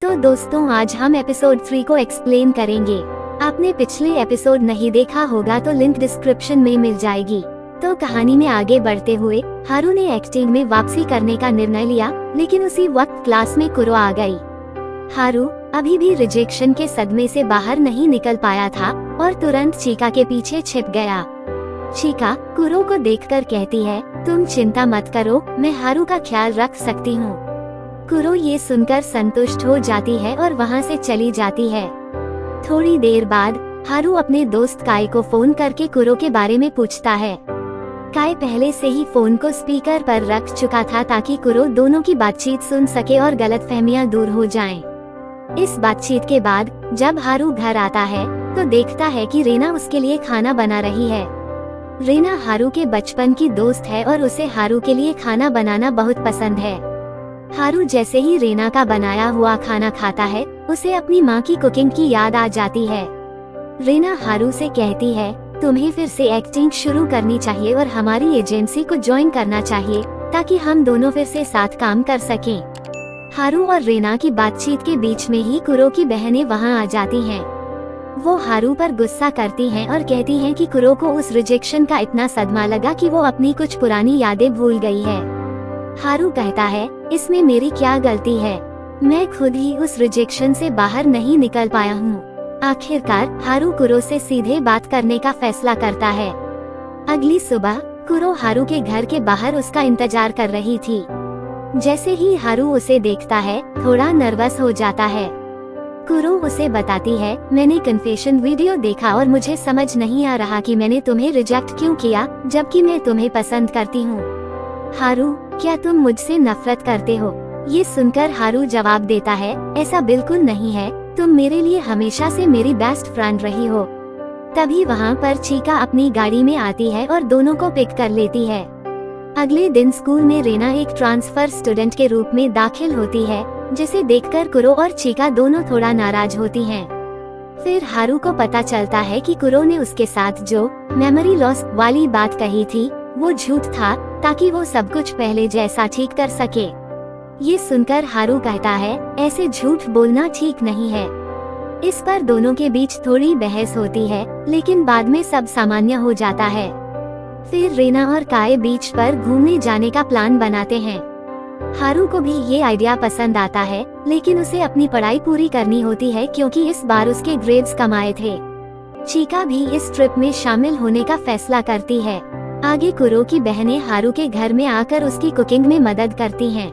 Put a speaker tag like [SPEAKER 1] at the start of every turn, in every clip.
[SPEAKER 1] तो दोस्तों आज हम एपिसोड 3 को एक्सप्लेन करेंगे। आपने पिछले एपिसोड नहीं देखा होगा तो लिंक डिस्क्रिप्शन में मिल जाएगी। तो कहानी में आगे बढ़ते हुए हारू ने एक्टिंग में वापसी करने का निर्णय लिया, लेकिन उसी वक्त क्लास में कुरो आ गई। हारू अभी भी रिजेक्शन के सदमे से बाहर नहीं निकल पाया था और तुरंत चीका के पीछे छिप गया। चीका कुरो को देखकर कहती है, तुम चिंता मत करो, मैं हारू का ख्याल रख सकती हूँ। कुरो ये सुनकर संतुष्ट हो जाती है और वहाँ से चली जाती है। थोड़ी देर बाद हारू अपने दोस्त काय को फोन करके कुरो के बारे में पूछता है। काय पहले से ही फोन को स्पीकर पर रख चुका था ताकि कुरो दोनों की बातचीत सुन सके और गलतफहमियां दूर हो जाएं। इस बातचीत के बाद जब हारू घर आता है तो देखता है कि रेना उसके लिए खाना बना रही है। रेना हारू के बचपन की दोस्त है और उसे हारू के लिए खाना बनाना बहुत पसंद है। हारू जैसे ही रेना का बनाया हुआ खाना खाता है उसे अपनी माँ की कुकिंग की याद आ जाती है। रेना हारू से कहती है, तुम्हें फिर से एक्टिंग शुरू करनी चाहिए और हमारी एजेंसी को ज्वाइन करना चाहिए ताकि हम दोनों फिर से साथ काम कर सकें। हारू और रेना की बातचीत के बीच में ही कुरो की बहनें वहाँ आ जाती हैं। वो हारू पर गुस्सा करती हैं और कहती हैं कि कुरो को उस रिजेक्शन का इतना सदमा लगा कि वो अपनी कुछ पुरानी यादें भूल गई है। हारू कहता है, इसमें मेरी क्या गलती है, मैं खुद ही उस रिजेक्शन से बाहर नहीं निकल पाया हूँ। आखिरकार हारू कुरो से सीधे बात करने का फैसला करता है। अगली सुबह कुरो हारू के घर के बाहर उसका इंतजार कर रही थी। जैसे ही हारू उसे देखता है थोड़ा नर्वस हो जाता है। कुरो उसे बताती है, मैंने कन्फेशन वीडियो देखा और मुझे समझ नहीं आ रहा कि मैंने तुम्हें रिजेक्ट क्यों किया जबकि मैं तुम्हें पसंद करती हूँ। हारू क्या तुम मुझसे नफरत करते हो? ये सुनकर हारू जवाब देता है, ऐसा बिल्कुल नहीं है, तुम मेरे लिए हमेशा से मेरी बेस्ट फ्रेंड रही हो। तभी वहाँ पर चीका अपनी गाड़ी में आती है और दोनों को पिक कर लेती है। अगले दिन स्कूल में रेना एक ट्रांसफर स्टूडेंट के रूप में दाखिल होती है, जिसे देखकर कुरो और चीका दोनों थोड़ा नाराज होती हैं। फिर हारू को पता चलता है कि कुरो ने उसके साथ जो मेमोरी लॉस वाली बात कही थी वो झूठ था ताकि वो सब कुछ पहले जैसा ठीक कर सके। ये सुनकर हारू कहता है, ऐसे झूठ बोलना ठीक नहीं है। इस पर दोनों के बीच थोड़ी बहस होती है, लेकिन बाद में सब सामान्य हो जाता है। फिर रेना और काय बीच पर घूमने जाने का प्लान बनाते हैं। हारू को भी ये आइडिया पसंद आता है, लेकिन उसे अपनी पढ़ाई पूरी करनी होती है क्योंकि इस बार उसके ग्रेड्स कम आए थे। चीका भी इस ट्रिप में शामिल होने का फैसला करती है। आगे कुरो की बहनें हारू के घर में आकर उसकी कुकिंग में मदद करती हैं।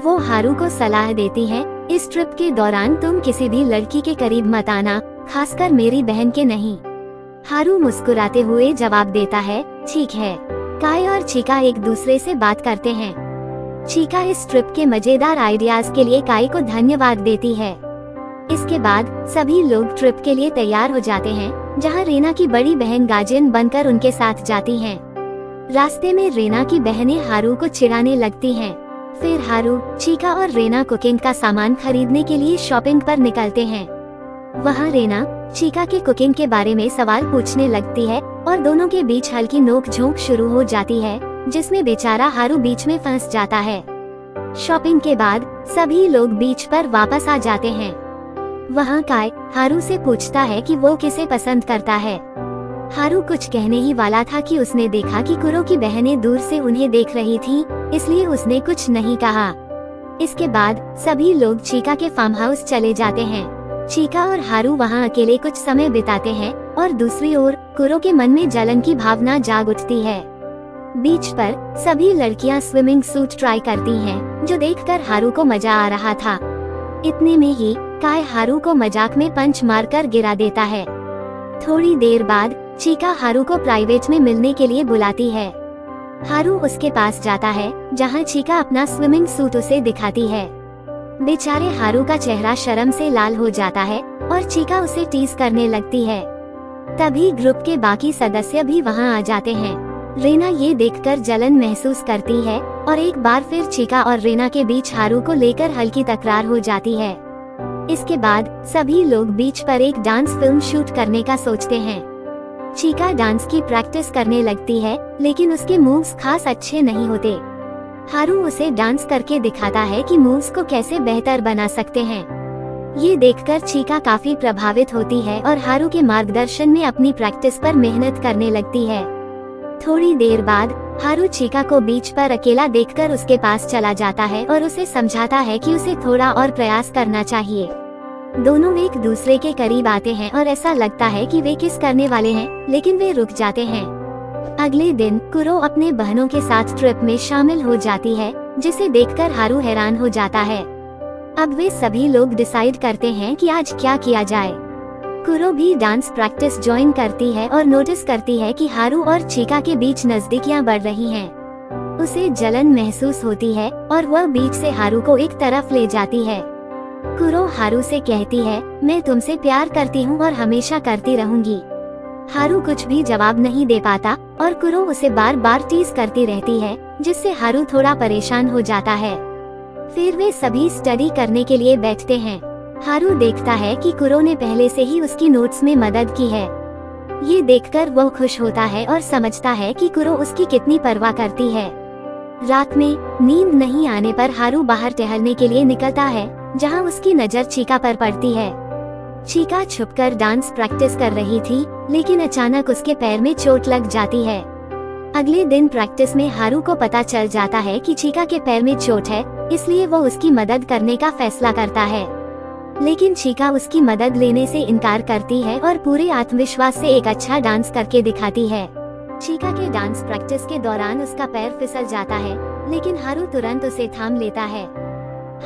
[SPEAKER 1] वो हारू को सलाह देती हैं, इस ट्रिप के दौरान तुम किसी भी लड़की के करीब मत आना, खासकर मेरी बहन के नहीं। हारू मुस्कुराते हुए जवाब देता है, ठीक है। काय और चीका एक दूसरे से बात करते हैं। चीका इस ट्रिप के मजेदार आइडियाज के लिए काय को धन्यवाद देती है। इसके बाद सभी लोग ट्रिप के लिए तैयार हो जाते हैं, जहां रेना की बड़ी बहन गार्जियन बनकर उनके साथ जाती हैं। रास्ते में रेना की बहनें हारू को चिढ़ाने लगती हैं। फिर हारू, चीका और रेना कुकिंग का सामान खरीदने के लिए शॉपिंग पर निकलते हैं। वहां रेना चीका के कुकिंग के बारे में सवाल पूछने लगती है और दोनों के बीच हल्की नोक-झोंक शुरू हो जाती है, जिसमें बेचारा हारू बीच में फंस जाता है। शॉपिंग के बाद सभी लोग बीच पर वापस आ जाते हैं। वहाँ काय हारू से पूछता है कि वो किसे पसंद करता है। हारू कुछ कहने ही वाला था कि उसने देखा कि कुरो की बहनें दूर से उन्हें देख रही थीं, इसलिए उसने कुछ नहीं कहा। इसके बाद सभी लोग चीका के फार्म हाउस चले जाते हैं। चीका और हारू वहाँ अकेले कुछ समय बिताते हैं और दूसरी ओर कुरो के मन में जलन की भावना जाग उठती है। बीच पर सभी लड़कियाँ स्विमिंग सूट ट्राई करती हैं, जो देखकर हारू को मजा आ रहा था। इतने में ही काय हारू को मजाक में पंच मारकर गिरा देता है। थोड़ी देर बाद चीका हारू को प्राइवेट में मिलने के लिए बुलाती है। हारू उसके पास जाता है, जहां चीका अपना स्विमिंग सूट उसे दिखाती है। बेचारे हारू का चेहरा शर्म से लाल हो जाता है और चीका उसे टीज करने लगती है। तभी ग्रुप के बाकी सदस्य भी वहां आ जाते हैं। रेना ये देखकर जलन महसूस करती है और एक बार फिर चीका और रेना के बीच हारू को लेकर हल्की तकरार हो जाती है। इसके बाद सभी लोग बीच पर एक डांस फिल्म शूट करने का सोचते हैं। चीका डांस की प्रैक्टिस करने लगती है, लेकिन उसके मूव्स खास अच्छे नहीं होते। हारू उसे डांस करके दिखाता है कि मूव्स को कैसे बेहतर बना सकते हैं। ये देखकर चीका काफी प्रभावित होती है और हारू के मार्गदर्शन में अपनी प्रैक्टिस पर मेहनत करने लगती है। थोड़ी देर बाद हारू चीका को बीच पर अकेला देखकर उसके पास चला जाता है और उसे समझाता है कि उसे थोड़ा और प्रयास करना चाहिए। दोनों एक दूसरे के करीब आते हैं और ऐसा लगता है कि वे किस करने वाले हैं, लेकिन वे रुक जाते हैं। अगले दिन कुरो अपने बहनों के साथ ट्रिप में शामिल हो जाती है, जिसे देखकर हारू हैरान हो जाता है। अब वे सभी लोग डिसाइड करते हैं कि आज क्या किया जाए। कुरो भी डांस प्रैक्टिस ज्वाइन करती है और नोटिस करती है कि हारू और चीका के बीच नजदीकियां बढ़ रही हैं। उसे जलन महसूस होती है और वह बीच से हारू को एक तरफ ले जाती है। कुरो हारू से कहती है, मैं तुमसे प्यार करती हूँ और हमेशा करती रहूंगी। हारू कुछ भी जवाब नहीं दे पाता और कुरो उसे बार बार टीज करती रहती है, जिससे हारू थोड़ा परेशान हो जाता है। फिर वे सभी स्टडी करने के लिए बैठते हैं। हारू देखता है कि कुरो ने पहले से ही उसकी नोट्स में मदद की है। ये देखकर वह खुश होता है और समझता है कि कुरो उसकी कितनी परवाह करती है। रात में नींद नहीं आने पर हारू बाहर टहलने के लिए निकलता है, जहां उसकी नजर चीका पर पड़ती है। चीका छुपकर डांस प्रैक्टिस कर रही थी, लेकिन अचानक उसके पैर में चोट लग जाती है। अगले दिन प्रैक्टिस में हारू को पता चल जाता है कि चीका के पैर में चोट है, इसलिए वो उसकी मदद करने का फैसला करता है। लेकिन चीका उसकी मदद लेने से इनकार करती है और पूरे आत्मविश्वास से एक अच्छा डांस करके दिखाती है। चीका के डांस प्रैक्टिस के दौरान उसका पैर फिसल जाता है, लेकिन हारू तुरंत उसे थाम लेता है।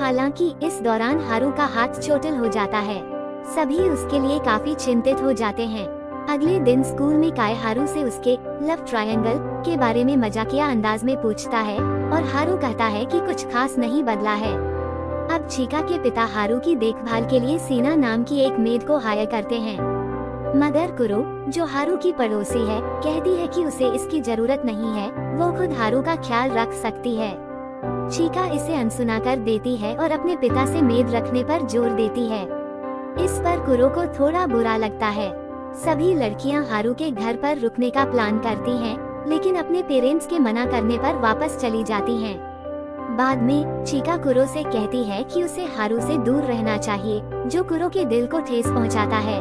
[SPEAKER 1] हालांकि इस दौरान हारू का हाथ चोटिल हो जाता है। सभी उसके लिए काफी चिंतित हो जाते हैं। अगले दिन स्कूल में काय हारू से उसके लव ट्रायंगल के बारे में मजाकिया अंदाज में पूछता है और हारू कहता है कि कुछ खास नहीं बदला है। अब चीका के पिता हारू की देखभाल के लिए सीना नाम की एक मेड को हायर करते हैं, मगर कुरो, जो हारू की पड़ोसी है, कहती है कि उसे इसकी जरूरत नहीं है, वो खुद हारू का ख्याल रख सकती है। चीका इसे अनसुना कर देती है और अपने पिता से मेड रखने पर जोर देती है। इस पर कुरो को थोड़ा बुरा लगता है। सभी लड़कियां हारू के घर पर रुकने का प्लान करती हैं, लेकिन अपने पेरेंट्स के मना करने पर वापस चली जाती हैं। बाद में चीका कुरो से कहती है कि उसे हारू से दूर रहना चाहिए, जो कुरो के दिल को ठेस पहुंचाता है।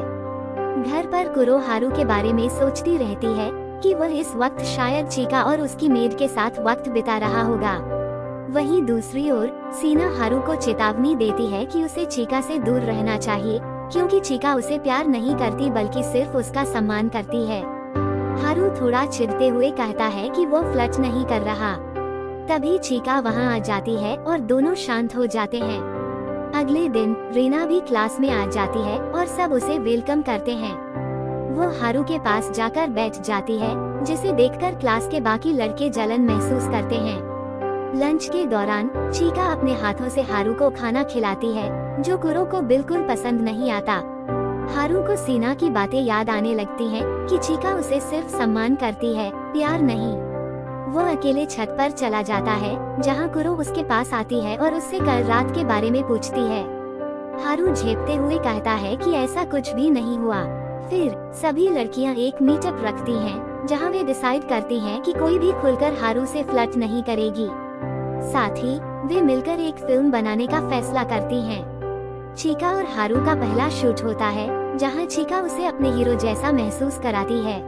[SPEAKER 1] घर पर कुरो हारू के बारे में सोचती रहती है कि वह इस वक्त शायद चीका और उसकी मेड के साथ वक्त बिता रहा होगा। वहीं दूसरी ओर सीना हारू को चेतावनी देती है कि उसे चीका से दूर रहना चाहिए, क्योंकि चीका उसे प्यार नहीं करती बल्कि सिर्फ उसका सम्मान करती है। हारू थोड़ा चिढ़ते हुए कहता है कि वो फ्लर्ट नहीं कर रहा। तभी चीका वहां आ जाती है और दोनों शांत हो जाते हैं। अगले दिन रीना भी क्लास में आ जाती है और सब उसे वेलकम करते हैं। वो हारू के पास जाकर बैठ जाती है, जिसे देखकर क्लास के बाकी लड़के जलन महसूस करते हैं। लंच के दौरान चीका अपने हाथों से हारू को खाना खिलाती है, जो कुरो को बिल्कुल पसंद नहीं आता। हारू को सीना की बातें याद आने लगती हैं कि चीका उसे सिर्फ सम्मान करती है, प्यार नहीं। वो अकेले छत पर चला जाता है, जहां कुरो उसके पास आती है और उससे कल रात के बारे में पूछती है। हारू झेपते हुए कहता है कि ऐसा कुछ भी नहीं हुआ। फिर सभी लड़कियां एक मीटअप रखती हैं, जहां वे डिसाइड करती हैं कि कोई भी खुलकर हारू से फ्लर्ट नहीं करेगी। साथ ही वे मिलकर एक फिल्म बनाने का फैसला करती हैं। चीका और हारू का पहला शूट होता है, जहां चीका उसे अपने हीरो जैसा महसूस कराती है।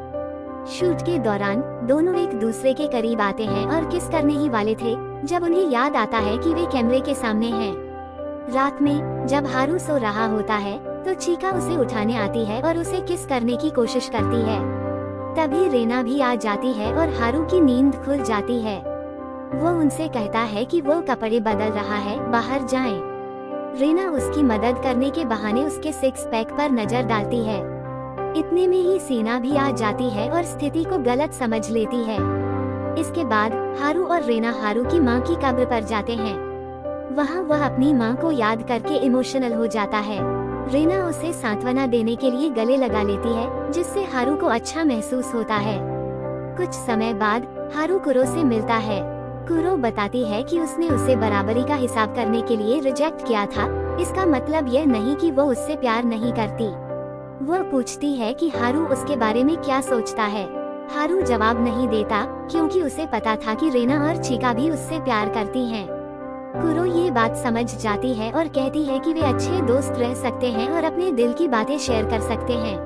[SPEAKER 1] शूट के दौरान दोनों एक दूसरे के करीब आते हैं और किस करने ही वाले थे, जब उन्हें याद आता है कि वे कैमरे के सामने हैं। रात में जब हारू सो रहा होता है, तो चीका उसे उठाने आती है और उसे किस करने की कोशिश करती है। तभी रीना भी आ जाती है और हारू की नींद खुल जाती है। वो उनसे कहता है कि वो कपड़े बदल रहा है, बाहर जाएं। रीना उसकी मदद करने के बहाने उसके सिक्स पैक पर नजर डालती है। इतने में ही सीना भी आ जाती है और स्थिति को गलत समझ लेती है। इसके बाद हारू और रीना हारू की माँ की कब्र पर जाते हैं। वहाँ वह अपनी माँ को याद करके इमोशनल हो जाता है। रीना उसे सांत्वना देने के लिए गले लगा लेती है, जिससे हारू को अच्छा महसूस होता है। कुछ समय बाद हारू कुरो से मिलता है। कुरो बताती है कि उसने उसे बराबरी का हिसाब करने के लिए रिजेक्ट किया था। इसका मतलब यह नहीं कि वो उससे प्यार नहीं करती। वह पूछती है कि हारू उसके बारे में क्या सोचता है। हारू जवाब नहीं देता, क्योंकि उसे पता था कि रीना और चीका भी उससे प्यार करती हैं। कुरो ये बात समझ जाती है और कहती है कि वे अच्छे दोस्त रह सकते हैं और अपने दिल की बातें शेयर कर सकते हैं।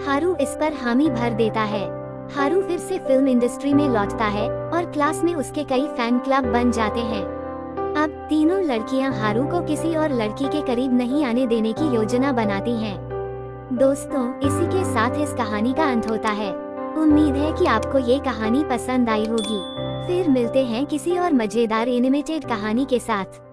[SPEAKER 1] हारू इस पर हामी भर देता है। हारू फिर से फिल्म इंडस्ट्री में लौटता है और क्लास में उसके कई फैन क्लब बन जाते हैं। अब तीनों लड़कियां हारू को किसी और लड़की के करीब नहीं आने देने की योजना बनाती हैं। दोस्तों, इसी के साथ इस कहानी का अंत होता है। उम्मीद है कि आपको ये कहानी पसंद आई होगी। फिर मिलते हैं किसी और मजेदार एनिमेटेड कहानी के साथ।